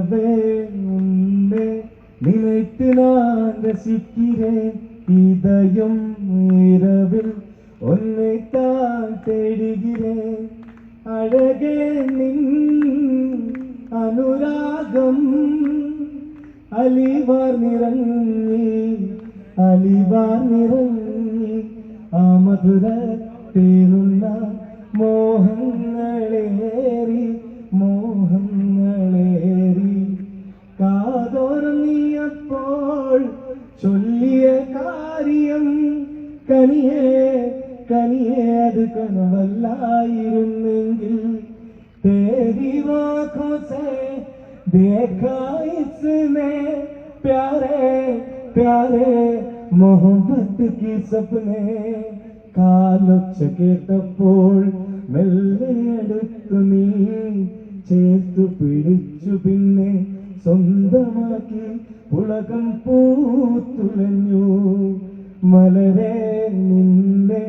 நிலவே உன்னை நினைத்து நான் ரசிக்கிறேன் இதயம் இரவில் உன்னை தான் தேடுகிறேன் அழகே நின் അനുരാഗം അലിവാർ നിറങ്ങി ആ മധുര തേനുള്ള മോഹങ്ങളേറി കാതോർന്നിയപ്പോൾ ചൊല്ലിയ കാര്യം കനിയേ അത് കനവല്ലായിരുന്നെങ്കിൽ तेरी आँखों से देखा इसने प्यारे प्यारे मोहब्बत की सपने കാലൊച്ച കേട്ടപ്പോൾ മെല്ലെ അടുത്തു നീ ചേർത്തു പിടിച്ചു പിന്നെ സ്വന്തമാക്കി പുളകം പൂത്തുലഞ്ഞു മലരെ നിന്നെ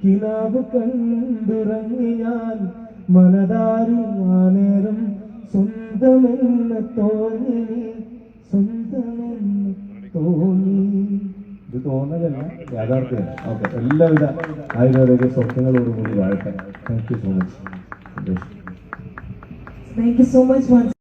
കിനാവ് കണ്ടുറങ്ങി ഞാൻ മനതാരിൽ ആ നേരം സ്വന്തമെന്ന് തോന്നി ഇത് തോന്നലല്ല യാഥാർത്ഥ്യമാണ്. ഓക്കെ, എല്ലാവിധ ആയുർവേദിക സ്വപ്നങ്ങളോടുകൂടി വാഴട്ടെ. Thank you so much. Thank you so much once